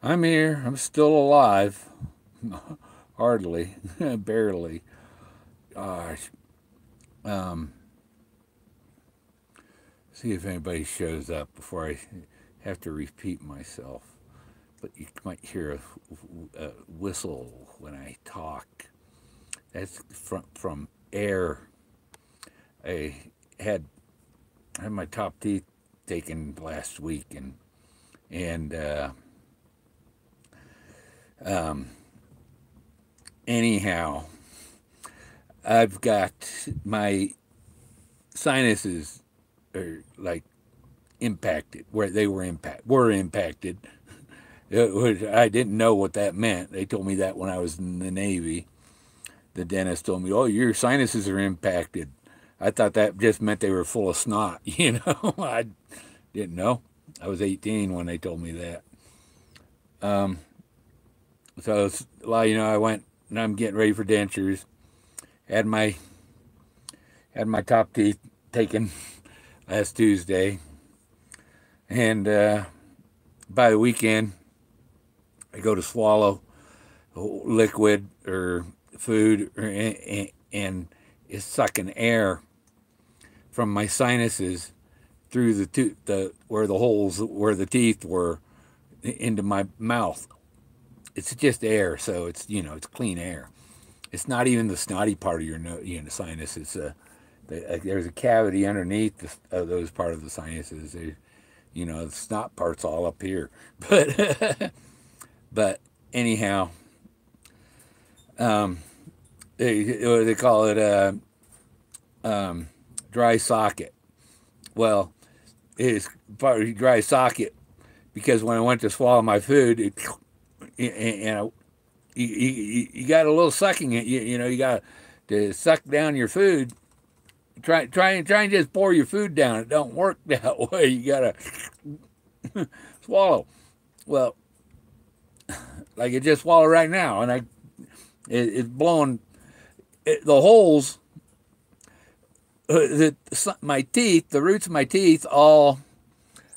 I'm here. I'm still alive. Hardly, barely. Gosh. Um, see if anybody shows up before I have to repeat myself. But you might hear a whistle when I talk. That's from air. I had had my top teeth taken last week, and um, anyhow, I've got my sinuses are like impacted where they were impacted. I didn't know what that meant. They told me that when I was in the Navy. The dentist told me, "Oh, your sinuses are impacted." I thought that just meant they were full of snot. I didn't know. I was 18 when they told me that. Um, well, I went and I'm getting ready for dentures. Had my had my top teeth taken last Tuesday, and by the weekend, I go to swallow liquid or food, and it's sucking air from my sinuses through the where the holes where the teeth were into my mouth. It's just air, so it's clean air. It's not even the snotty part of your sinus. It's there's a cavity underneath those part of the sinuses. The snot part's all up here, but but anyhow, um, they call it a dry socket. Well, it's part of dry socket because when I went to swallow my food, you got a little sucking it. You got to suck down your food. Try and just pour your food down. It don't work that way. You gotta swallow. Well, like it just swallowed right now, and it's blowing the holes. My teeth, the roots of my teeth, all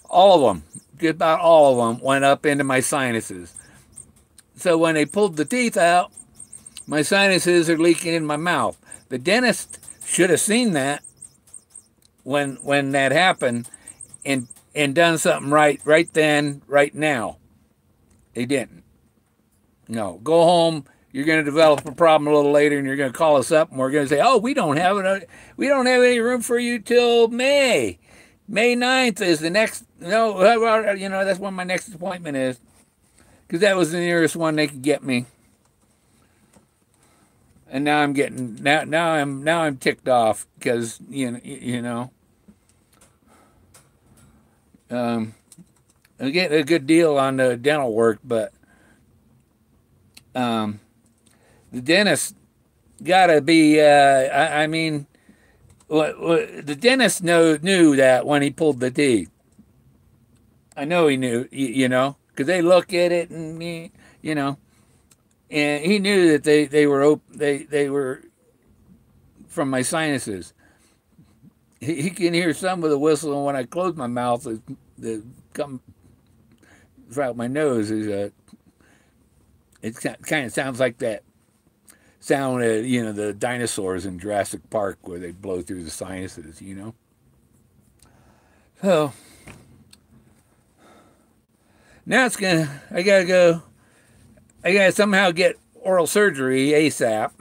of them, just about all of them, went up into my sinuses. So when they pulled the teeth out, my sinuses are leaking in my mouth. The dentist should have seen that when that happened, and done something right then, right now. They didn't. No, go home. You're going to develop a problem a little later, and you're going to call us up, and we're going to say, "Oh, we don't have any room for you till May. May 9th is the next. No, that's when my next appointment is because that was the nearest one they could get me." And now I'm getting now I'm ticked off because um, I'm getting a good deal on the dental work, but um, the dentist gotta be. I mean, the dentist knew that when he pulled the teeth. I know he knew, because they look at it and and he knew that they were from my sinuses. He can hear some of the whistle, and when I close my mouth, the come out my nose is it kind of sounds like that sound the dinosaurs in Jurassic Park where they blow through the sinuses. So now I gotta go. I gotta somehow get oral surgery ASAP.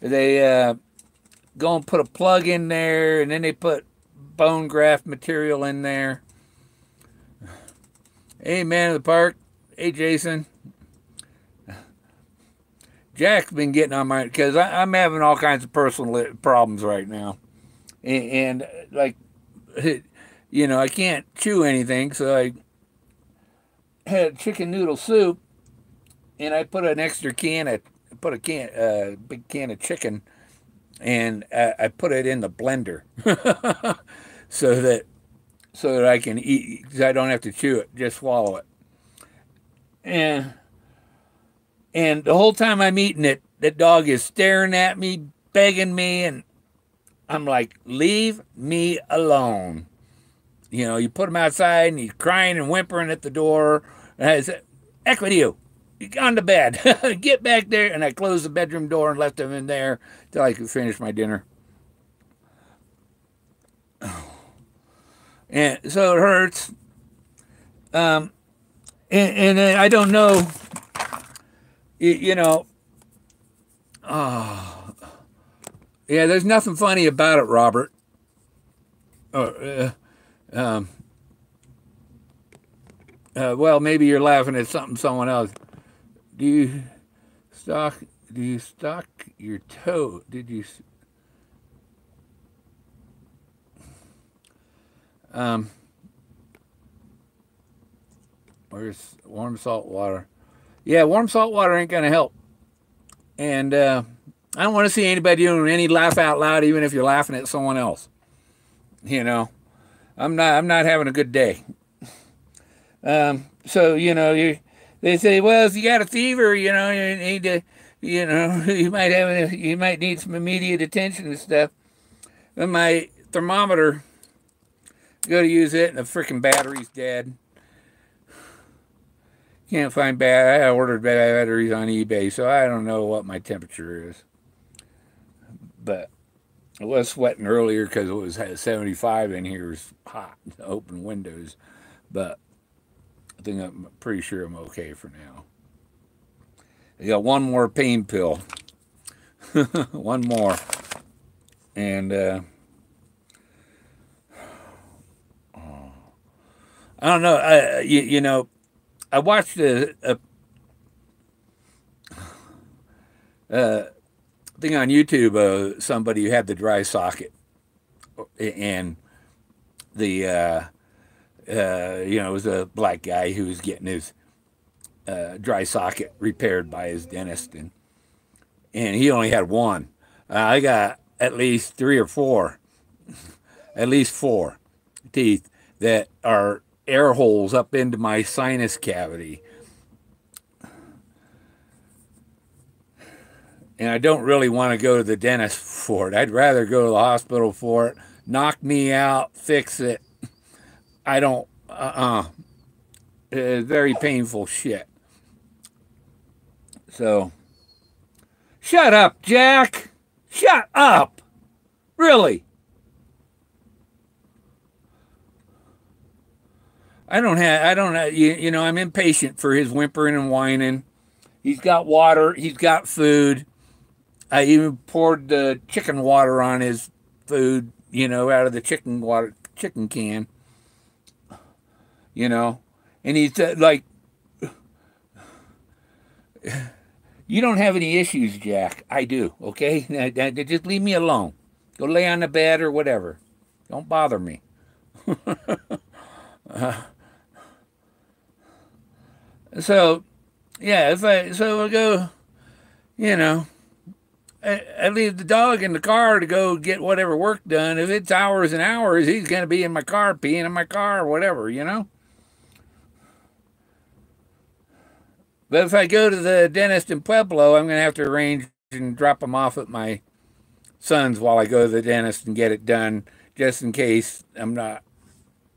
They go and put a plug in there, and then they put bone graft material in there. Hey, man of the park. Hey, Jason. Jack's been getting on my because I'm having all kinds of personal problems right now, and like, I can't chew anything, so I had chicken noodle soup, and I put an extra big can of chicken, and I put it in the blender, so that I can eat because I don't have to chew it, just swallow it, and the whole time I'm eating it, that dog is staring at me, begging me, and I'm like, leave me alone. You know, you put him outside and he's crying and whimpering at the door. And I said, Equidio, on the bed. Get back there. And I closed the bedroom door and left him in there till I could finish my dinner. And so it hurts. And I don't know, you know, yeah, there's nothing funny about it, Robert. Um, well, maybe you're laughing at something someone else. Do you stock? Do you stock your toe? Did you? Um, where's warm salt water? Yeah, warm salt water ain't gonna help. And I don't want to see anybody doing any laugh out loud, even if you're laughing at someone else. You know, I'm not having a good day. So you know, they say, well, if you got a fever, you know, you need to, you know, you might need some immediate attention and stuff. And my thermometer, go to use it, and the freaking battery's dead. Can't find I ordered batteries on eBay, so I don't know what my temperature is. But I was sweating earlier because it was 75 in here. It was hot. Open windows, but I think I'm pretty sure I'm okay for now. I got one more pain pill, one more, and I don't know. You know, I watched a thing on YouTube. Somebody who had the dry socket, and the you know, it was a black guy who was getting his dry socket repaired by his dentist, and he only had one. I got at least 3 or 4, at least 4 teeth that are air holes up into my sinus cavity. And I don't really want to go to the dentist for it. I'd rather go to the hospital for it, knock me out, fix it. I don't, very painful shit. So, shut up, Jack. Shut up. Really. I don't have, you know, I'm impatient for his whimpering and whining. He's got water, he's got food. I even poured the chicken water on his food, you know, out of the chicken can, you know. And he's like, you don't have any issues, Jack. I do, okay? Just leave me alone. Go lay on the bed or whatever. Don't bother me. So, yeah, so I go, you know, I leave the dog in the car to go get whatever work done. If it's hours and hours, he's going to be in my car, peeing in my car, or whatever, you know. But if I go to the dentist in Pueblo, I'm going to have to arrange and drop him off at my son's while I go to the dentist and get it done, just in case I'm not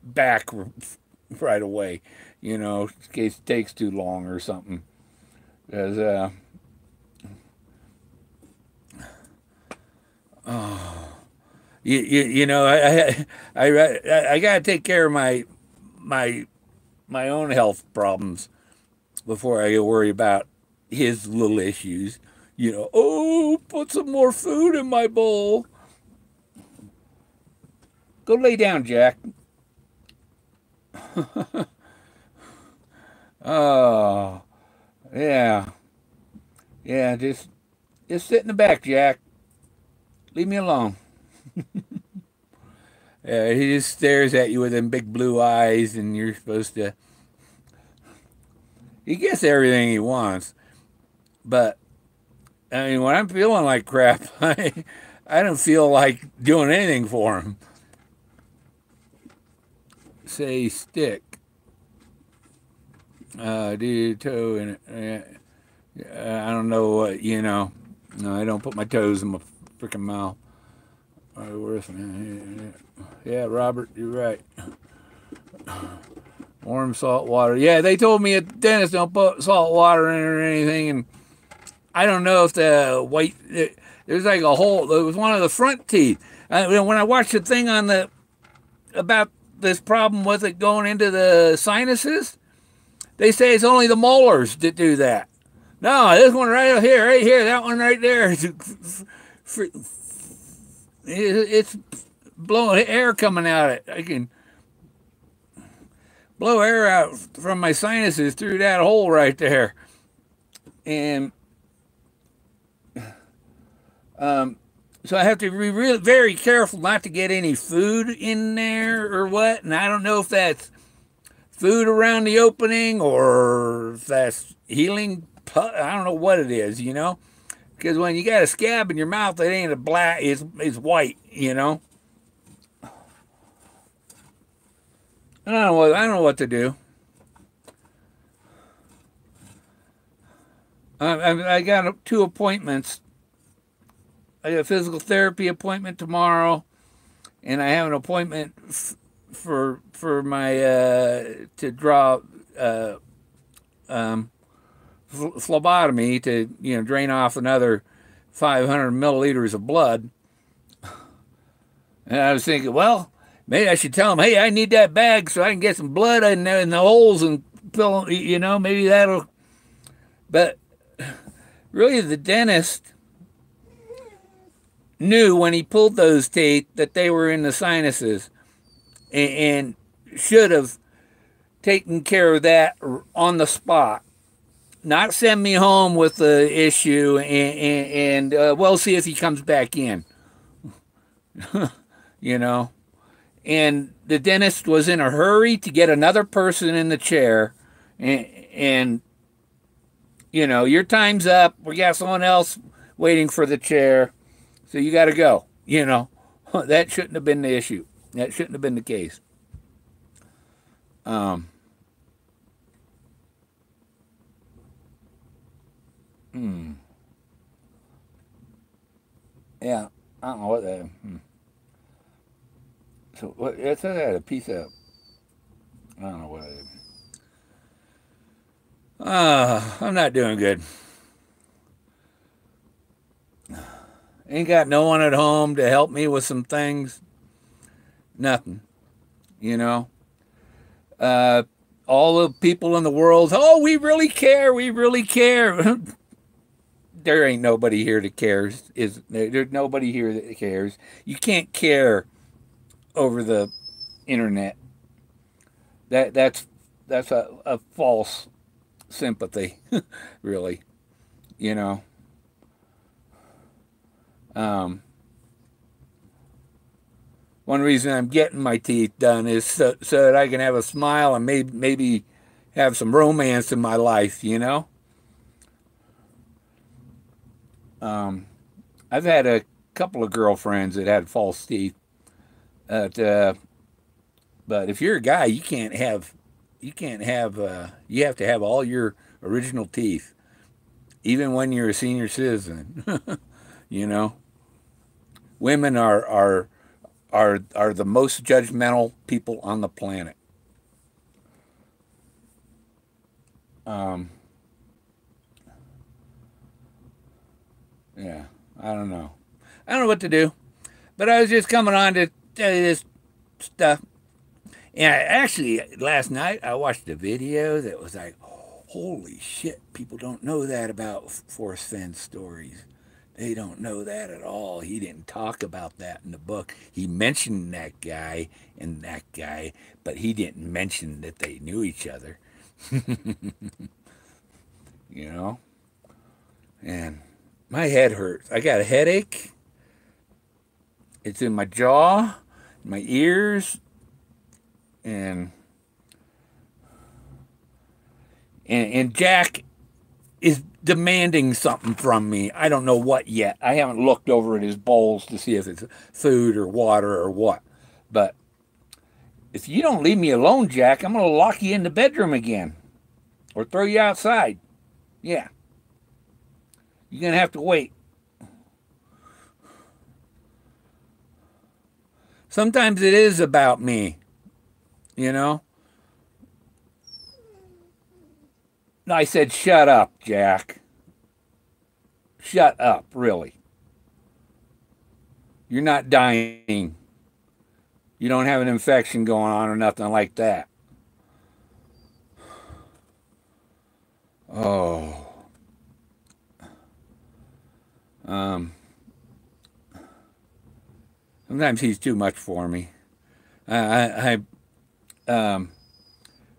back right away, you know, in case it takes too long or something. Because, you know, I got to take care of my own health problems before I worry about his little issues. You know, oh, put some more food in my bowl. Go lay down, Jack. Oh, yeah. Yeah, just sit in the back, Jack. Leave me alone. He just stares at you with them big blue eyes, and you're supposed to. He gets everything he wants, but I mean, when I'm feeling like crap, I don't feel like doing anything for him. Say stick. Do toe in it. I don't know what, you know. No, I don't put my toes in my freaking mouth. Yeah, Robert, you're right. Warm salt water. Yeah, they told me at the dentist don't put salt water in it or anything, and I don't know if the white there's like a hole. There was one of the front teeth. When I watched the thing on the about this problem with it going into the sinuses, they say it's only the molars that do that. No, this one right here, that one right there. It's blowing air coming out of it. I can blow air out from my sinuses through that hole right there. And so I have to be really very careful not to get any food in there or what. And I don't know if that's food around the opening or if that's healing. I don't know what it is, you know. Because when you got a scab in your mouth, it ain't a black, it's white, you know. I don't know what to do. I got 2 appointments. I got a physical therapy appointment tomorrow, and I have an appointment for my to draw phlebotomy to drain off another 500 milliliters of blood. And I was thinking, well, maybe I should tell them, hey, I need that bag so I can get some blood in the holes and fill, maybe that'll. But really, the dentist knew when he pulled those teeth that they were in the sinuses and should have taken care of that on the spot. Not send me home with the issue and we'll see if he comes back in. And the dentist was in a hurry to get another person in the chair. And your time's up. We got someone else waiting for the chair. So you got to go. That shouldn't have been the issue. That shouldn't have been the case. Yeah, I don't know what that. So what? It says I had a piece of. I don't know what it is. I'm not doing good. Ain't got no one at home to help me with some things. Nothing. All the people in the world, oh, we really care. We really care. There ain't nobody here that cares. There's nobody here that cares. You can't care over the internet. That's a false sympathy, really. One reason I'm getting my teeth done is so that I can have a smile and maybe have some romance in my life. I've had a couple of girlfriends that had false teeth. But if you're a guy, you have to have all your original teeth, even when you're a senior citizen. Women are the most judgmental people on the planet. Yeah, I don't know. I don't know what to do. But I was just coming on to tell you this stuff. And actually, last night I watched a video that was like, holy shit, people don't know that about Forrest Fenn's stories. They don't know that at all. He didn't talk about that in the book. He mentioned that guy and that guy, but he didn't mention that they knew each other. And my head hurts. I got a headache. It's in my jaw, my ears, and Jack is demanding something from me. I don't know what yet. I haven't looked over at his bowls to see if it's food or water or what. But if you don't leave me alone, Jack, I'm going to lock you in the bedroom again or throw you outside. Yeah. You're going to have to wait. Sometimes it is about me, I said, shut up, Jack. Shut up, really. You're not dying. You don't have an infection going on or nothing like that. Oh. Sometimes he's too much for me. My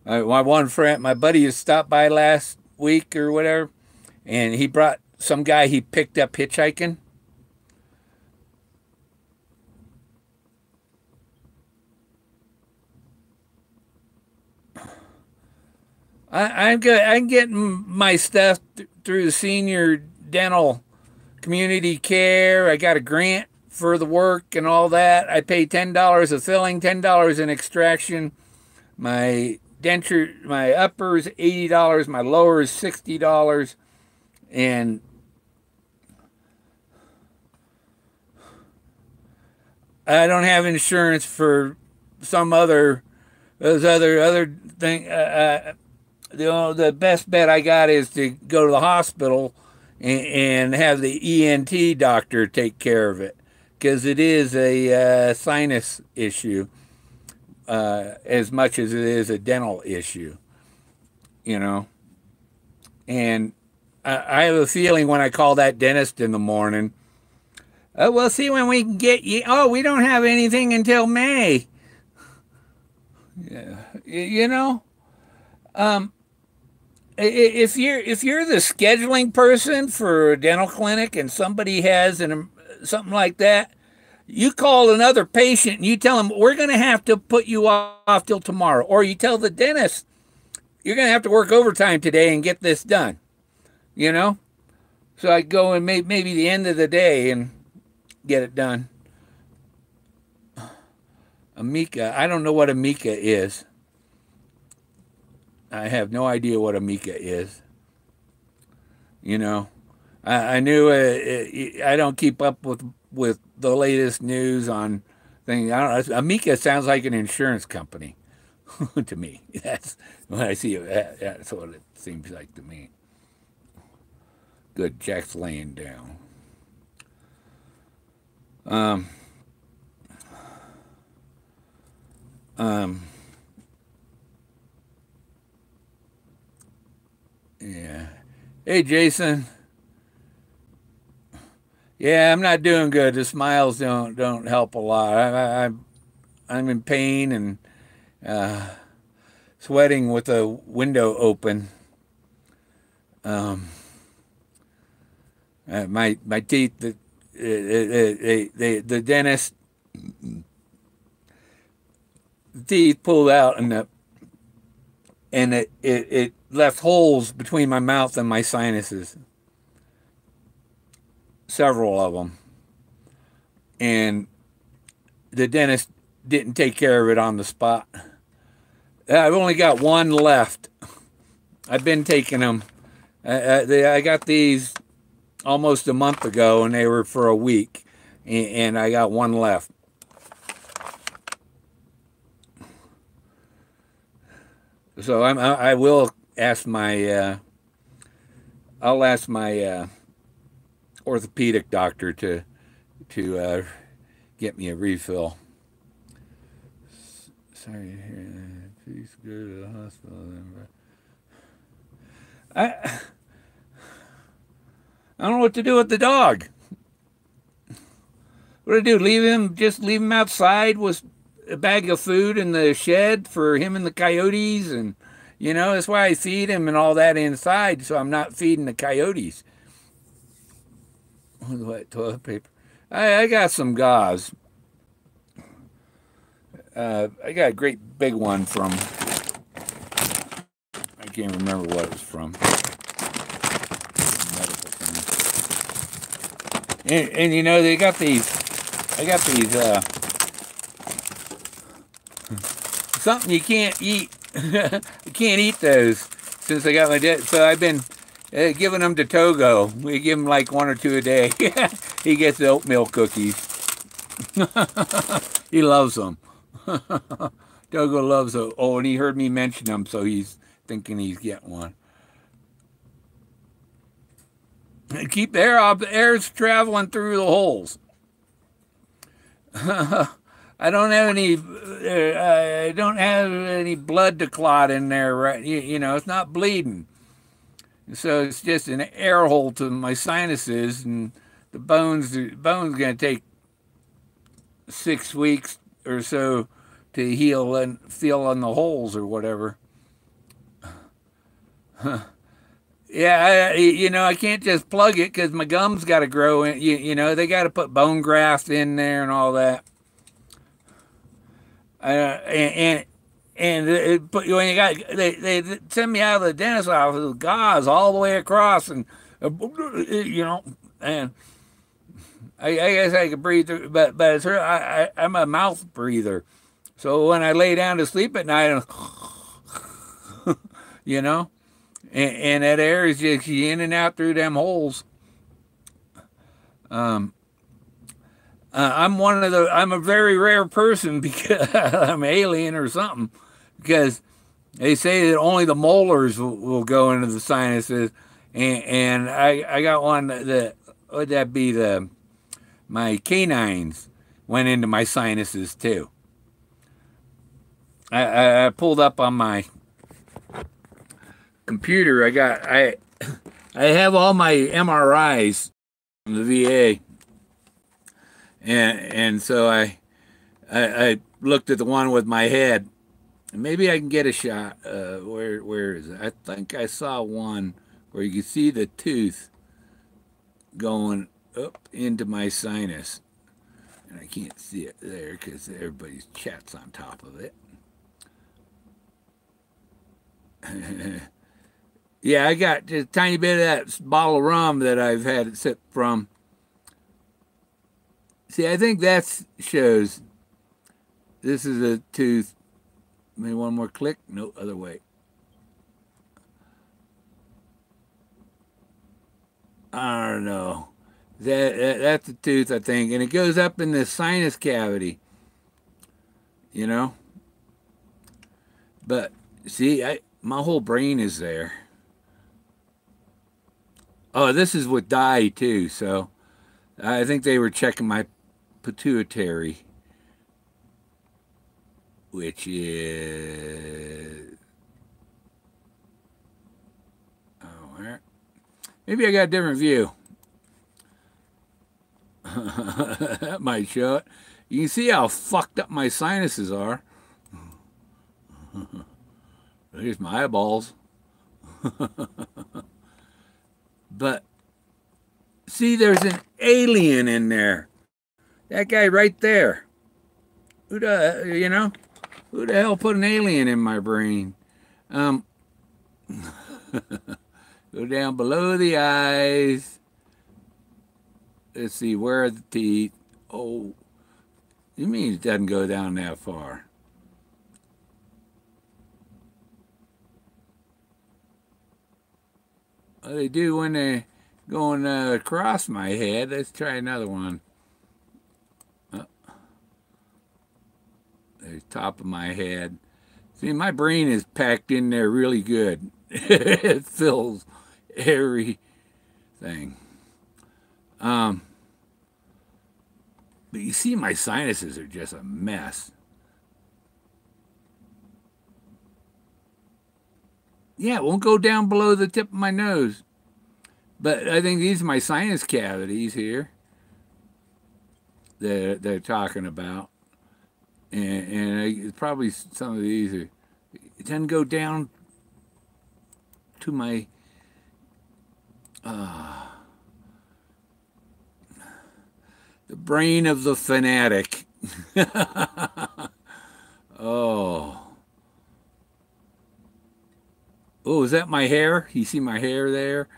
one friend, my buddy, has stopped by last week or whatever, and he brought some guy he picked up hitchhiking. I'm good. I'm getting my stuff through the senior dental community care. I got a grant for the work and all that. I pay $10 a filling, $10 an extraction. My denture, my upper is $80, my lower is $60, and I don't have insurance for some other those other thing. The best bet I got is to go to the hospital and have the ENT doctor take care of it, because it is a sinus issue as much as it is a dental issue, you know. And I have a feeling when I call that dentist in the morning, we'll see when we can get you. Oh, we don't have anything until May. Yeah, you know. If you're the scheduling person for a dental clinic and somebody has something like that, you call another patient and you tell them, we're going to have to put you off till tomorrow. Or you tell the dentist, you're going to have to work overtime today and get this done, you know? So I go and maybe the end of the day and get it done. Amica, I don't know what Amica is. I have no idea what Amica is. You know, I knew I don't keep up with the latest news on things. I don't know. Amica sounds like an insurance company to me. That's when I see it. That's what it seems like to me. Good, Jack's laying down. Yeah. Hey, Jason. Yeah, I'm not doing good. The smiles don't help a lot. I'm in pain and sweating with a window open. My teeth, the dentist, the teeth pulled out and it left holes between my mouth and my sinuses. Several of them. And the dentist didn't take care of it on the spot. I've only got one left. I've been taking them. I got these almost a month ago, and they were for a week. And I got one left. So I will ask my I'll ask my orthopedic doctor to get me a refill. Sorry to hear that. Please go to the hospital. I don't know what to do with the dog. What do I do? Just leave him outside with a bag of food in the shed for him and the coyotes, and you know, that's why I feed him and all that inside, so I'm not feeding the coyotes. What, toilet paper? I got some gauze. I got a great big one from, I can't remember what it was from. And you know, I got these something you can't eat. I can't eat those since I got my debt. So I've been giving them to Togo. We give him like 1 or 2 a day. He gets the oatmeal cookies. He loves them. Togo loves them. Oh, and he heard me mention them, so he's thinking he's getting one. Keep the air off. The air's traveling through the holes. I don't have any. I don't have any blood to clot in there. Right? You know, it's not bleeding. So it's just an air hole to my sinuses, and the bone's going to take 6 weeks or so to heal and fill in the holes or whatever. Yeah, you know, I can't just plug it because my gums got to grow in. You know, they got to put bone graft in there and all that. But when you got they send me out of the dentist office with gauze all the way across, and you know, and I guess I could breathe through, but it's I'm a mouth breather, so when I lay down to sleep at night, you know, and that air is just in and out through them holes. Um, I'm a very rare person because I'm alien or something, because they say that only the molars will go into the sinuses, and I got one that would that be my canines went into my sinuses too. I pulled up on my computer. I have all my MRIs from the VA, and so I looked at the one with my head. Maybe I can get a shot. Where is it? I think I saw one where you can see the tooth going up into my sinus, and I can't see it there because everybody's chat's on top of it. Yeah, I got just a tiny bit of that bottle of rum that I've had it sip from. See, I think that shows this is a tooth. Maybe one more click. No, other way. I don't know. That's a tooth, I think, and it goes up in the sinus cavity. You know, but see, my whole brain is there. Oh, this is with dye too, so I think they were checking my pituitary, which is where? Maybe I got a different view. That might show it. You can see how fucked up my sinuses are. Here's my eyeballs. But see, there's an alien in there. That guy right there. Who the hell put an alien in my brain? Go down below the eyes. Let's see, where are the teeth? Oh, you mean it doesn't go down that far? Well, they do when they're going across my head. Let's try another one. Oh, there's top of my head. See, my brain is packed in there really good. It fills everything. But you see, my sinuses are just a mess. Yeah, it won't go down below the tip of my nose. But I think these are my sinus cavities here that they're talking about. And probably some of these are, it doesn't go down to my, the brain of the fanatic. Oh. Oh, is that my hair? You see my hair there?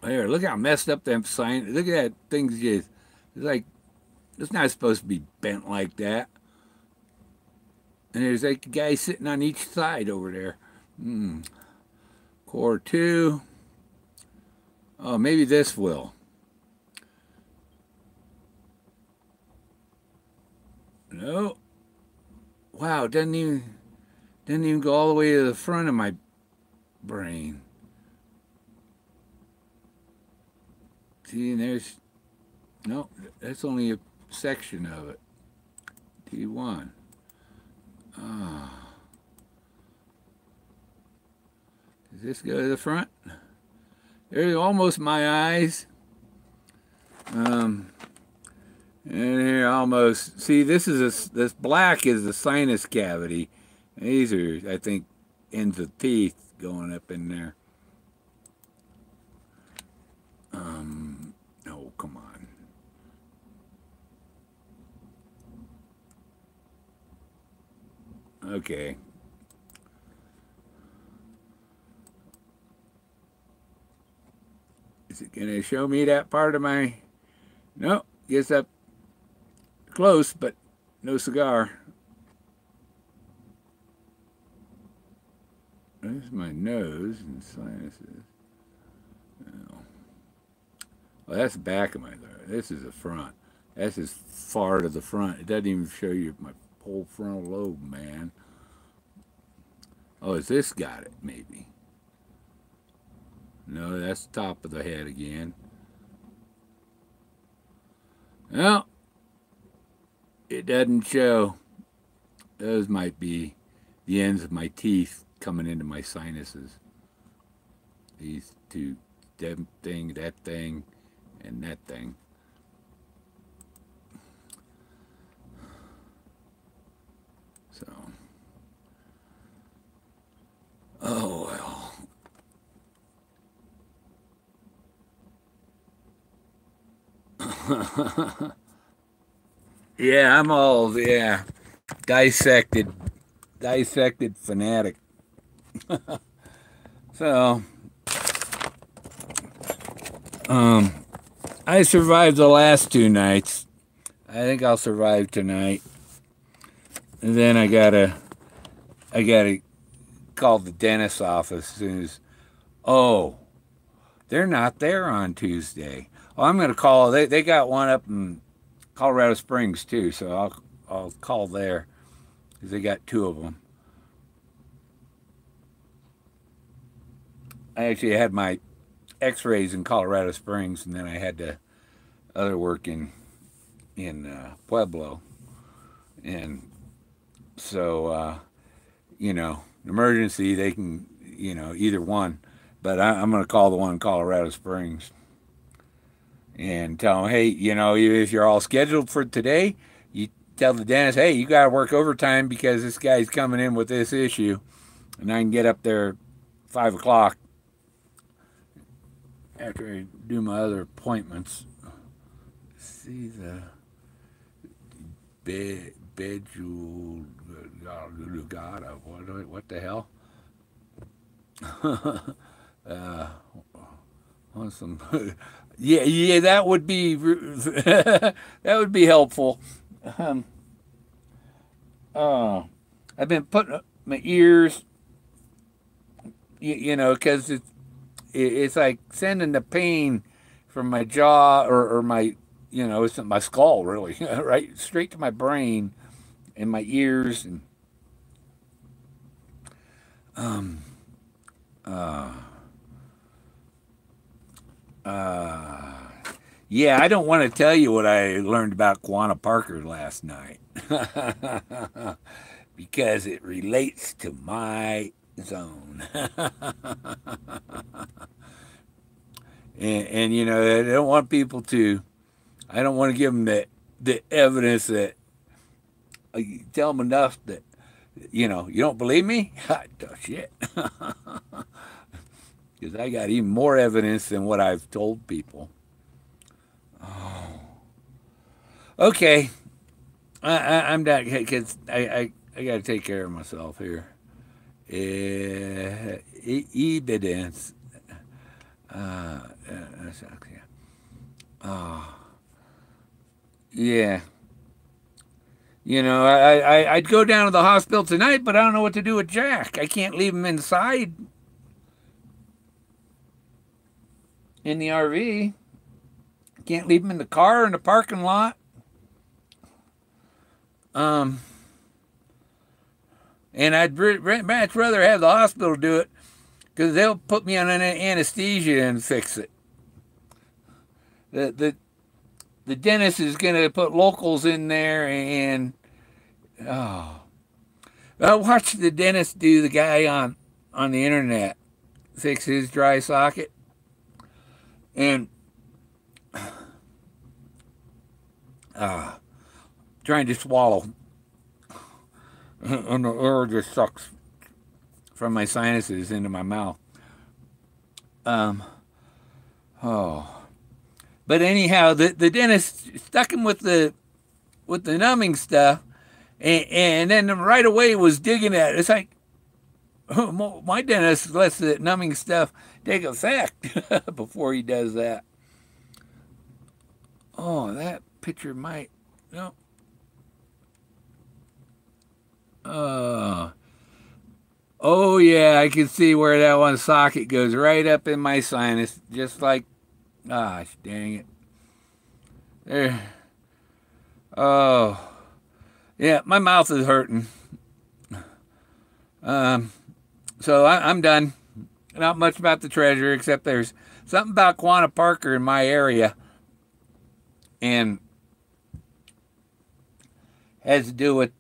There, look how messed up them sign. Look at that thing's just, it's like, it's not supposed to be bent like that. And there's like a guy sitting on each side over there. Core 2. Oh, maybe this will. No. Wow, it doesn't even go all the way to the front of my brain. See, and there's no. That's only a section of it. T1. Does this go to the front? There's almost my eyes. And here almost. See, this black is the sinus cavity. These are, I think, ends of teeth going up in there. Oh, come on. Okay. Is it going to show me that part of my... No, guess up close, but no cigar. There's my nose and sinuses. Oh. Well, that's the back of my throat. This is the front. That's as far to the front. It doesn't even show you my whole frontal lobe, man. Oh, has this got it, maybe? No, that's the top of the head again. Well, it doesn't show. Those might be the ends of my teeth coming into my sinuses. These two, that thing, and that thing. So, oh well. Yeah, I'm all, yeah, dissected fanatic. So, I survived the last 2 nights. I think I'll survive tonight. And then I gotta call the dentist's office as soon as, oh, they're not there on Tuesday. Oh, I'm gonna call. They got one up in Colorado Springs too, so I'll call there because they got 2 of them. I actually had my X-rays in Colorado Springs, and then I had the other work in Pueblo, and so emergency they can either one, but I'm going to call the one in Colorado Springs and tell them, hey, if you're all scheduled for today, you tell the dentist, hey, you got to work overtime because this guy's coming in with this issue, and I can get up there 5 o'clock after I do my other appointments. See the Bejul Gata. What the hell? On some, yeah, that would be that would be helpful. I've been putting my ears, because it's like sending the pain from my jaw or my, it's my skull really, right, straight to my brain and my ears and yeah, I don't want to tell you what I learned about Quanah Parker last night because it relates to my zone. and I don't want people to. I don't want to give them the evidence that tell them enough that you don't believe me. Shit, because I got even more evidence than what I've told people. Oh, okay. I'm done because I got to take care of myself here. Evidence. Yeah. I'd go down to the hospital tonight, but I don't know what to do with Jack. I can't leave him inside in the RV. Can't leave him in the car in the parking lot. Um, and I'd much rather have the hospital do it because they'll put me on an anesthesia and fix it. The dentist is going to put locals in there and oh, I watched the dentist do the guy on the internet fix his dry socket and trying to swallow and the air just sucks from my sinuses into my mouth. Oh. But anyhow, the dentist stuck him with the numbing stuff, and then right away was digging at it. It's like, oh, my dentist lets the numbing stuff take effect before he does that. Oh, that picture might no. Oh yeah, I can see where that one socket goes right up in my sinus, just like. Gosh, dang it. There. Oh. Yeah, my mouth is hurting. So I'm done. Not much about the treasure, except there's something about Quanah Parker in my area. And has to do with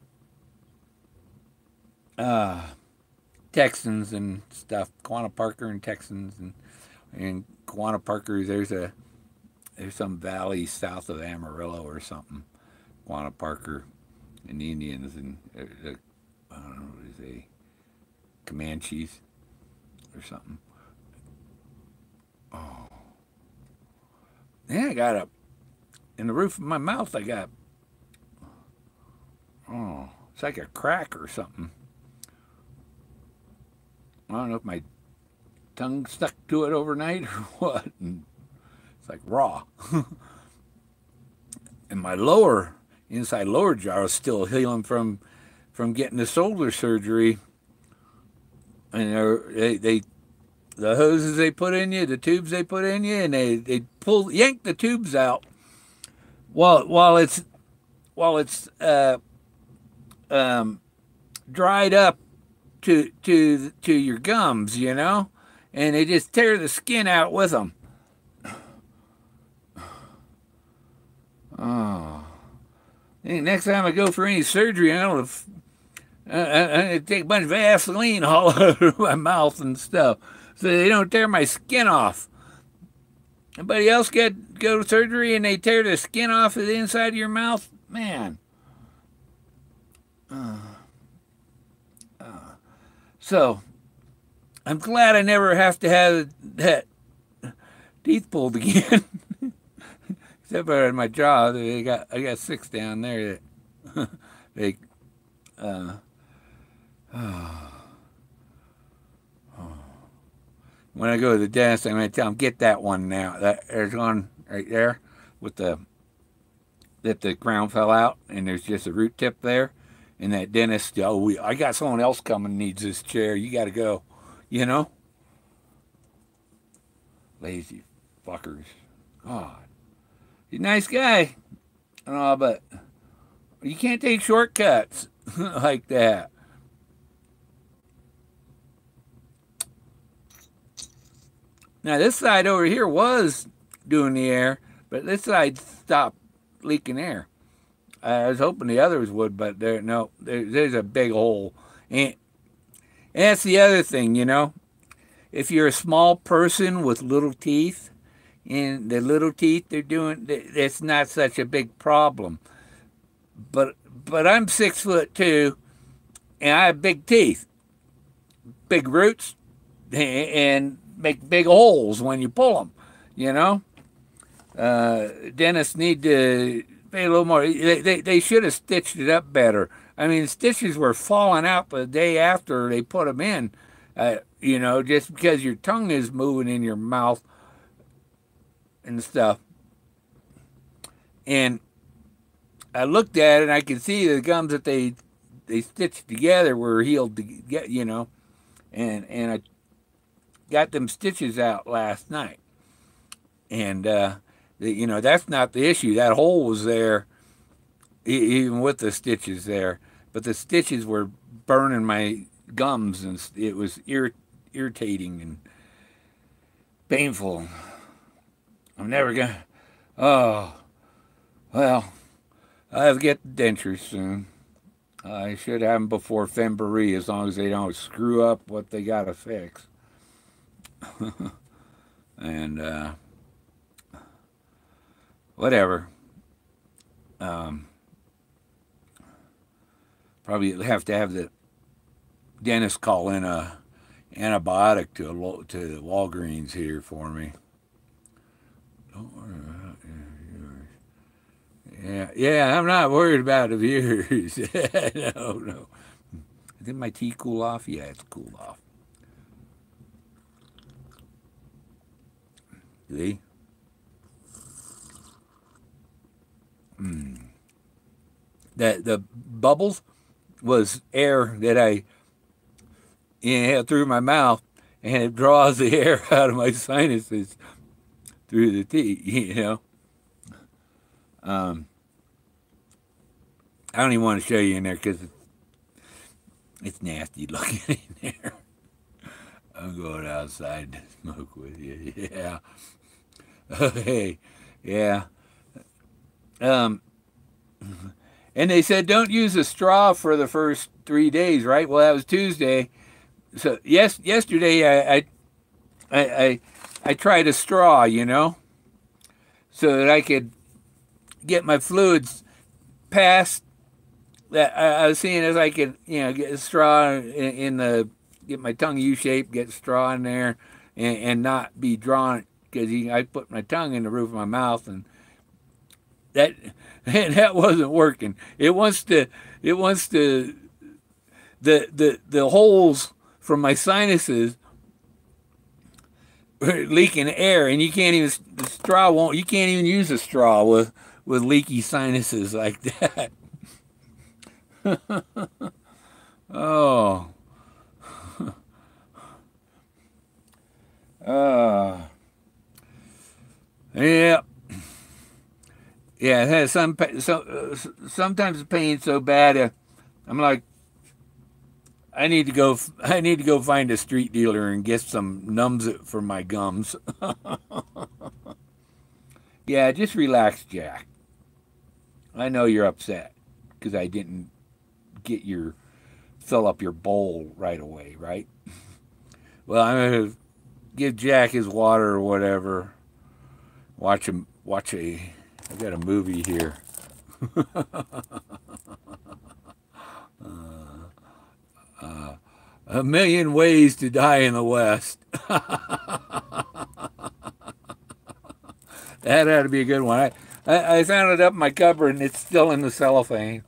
Texans and stuff. Quanah Parker and Texans and Quanah Parker, there's some valley south of Amarillo or something. Quanah Parker and the Indians and I don't know what is they Comanches or something. Oh, yeah, I got in the roof of my mouth. I got it's like a crack or something. I don't know if my tongue stuck to it overnight or what. And it's like raw. And my inside lower jaw is still healing from getting the shoulder surgery. And the hoses they put in you, the tubes they put in you, and they yank the tubes out while it's dried up to your gums, you know. And they just tear the skin out with them. Oh. Next time I go for any surgery, I take a bunch of Vaseline all over my mouth and stuff so they don't tear my skin off. Anybody else go to surgery and they tear the skin off of the inside of your mouth? Man. So, I'm glad I never have to have that teeth pulled again. Except for in my jaw, I got 6 down there. They, when I go to the dentist, I'm going to tell them, get that one now. There's one right there with that the crown fell out, and there's just a root tip there. And that dentist, I got someone else coming needs this chair. You got to go. You know? Lazy fuckers. God. He's a nice guy. But you can't take shortcuts like that. Now, this side over here was doing the air, but this side stopped leaking air. I was hoping the others would, but there's a big hole. And that's the other thing, you know. If you're a small person with little teeth, and the little teeth they're doing, it's not such a big problem. But I'm 6'2", and I have big teeth, big roots, and make big holes when you pull them, you know. Dentists need to pay a little more. They should have stitched it up better. I mean, stitches were falling out the day after they put them in, you know, just because your tongue is moving in your mouth and stuff. And I looked at it, and I could see the gums that they stitched together were healed to get, you know, and I got them stitches out last night. And, you know, that's not the issue. That hole was there even with the stitches there. But the stitches were burning my gums, and it was irritating and painful. I'm never gonna. Oh, well, I have to get the dentures soon. I should have them before February, as long as they don't screw up what they gotta fix. And whatever. Um, Probably have to have the dentist call in a antibiotic to Walgreens here for me. Don't worry about yours. Yeah, I'm not worried about the viewers. No. Did my tea cool off? Yeah, it's cooled off. See? That the bubbles was air that I inhaled through my mouth, and it draws the air out of my sinuses through the tea. Um, I don't even want to show you in there because it's nasty looking in there. I'm going outside to smoke with you. Yeah. Okay. Yeah. Um, and they said don't use a straw for the first 3 days, right? Well, that was Tuesday. So yesterday I tried a straw, so that I could get my fluids past that. I was seeing as I could, get a straw in the get my tongue U-shaped, get straw in there, and not be drawn because I put my tongue in the roof of my mouth and that wasn't working. It wants to the holes from my sinuses are leaking air, and you can't even you can't even use a straw with leaky sinuses like that. Oh. Yeah. Yeah, it has sometimes the pain's so bad. I'm like, I need to go find a street dealer and get some numbs it for my gums. Yeah, just relax, Jack. I know you're upset because I didn't fill up your bowl right away, right? Well, I'm gonna give Jack his water or whatever. I got a movie here. A Million Ways to Die in the West. That had to be a good one. I found it up in my cupboard and it's still in the cellophane.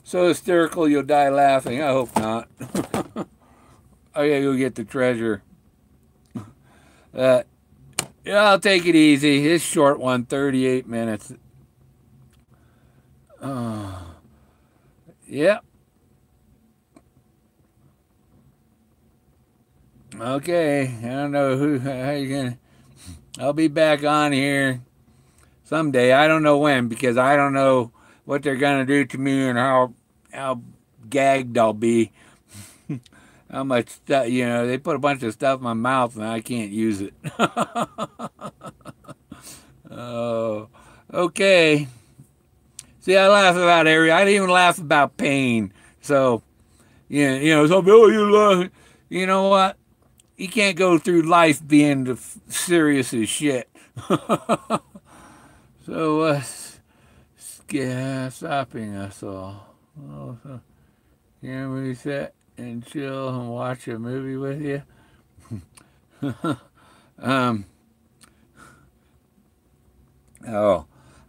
So hysterical you'll die laughing. I hope not. I gotta go get the treasure. Yeah, I'll take it easy. This short one, 38 minutes. Yep. Okay. I don't know how you gonna. I'll be back on here someday. I don't know when because I don't know what they're gonna do to me and how gagged I'll be. How much stuff, they put a bunch of stuff in my mouth and I can't use it. Oh, okay. See, I laugh about I didn't even laugh about pain. So, so Bill, you laugh. You know what? You can't go through life being serious as shit. So, stopping us all. Oh, so, can we sit and chill and watch a movie with you?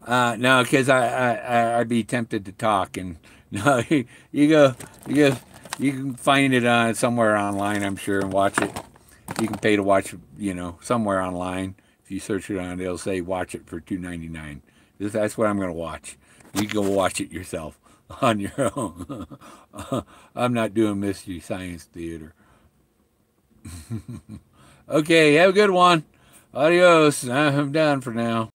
No, because I'd be tempted to talk, and no, you can find it on somewhere online, I'm sure, and watch it. You can pay to watch, somewhere online. If you search it on, it'll say watch it for $2.99. That's what I'm going to watch. You can go watch it yourself on your own. I'm not doing Mystery Science Theater. Okay, have a good one. Adios. I'm done for now.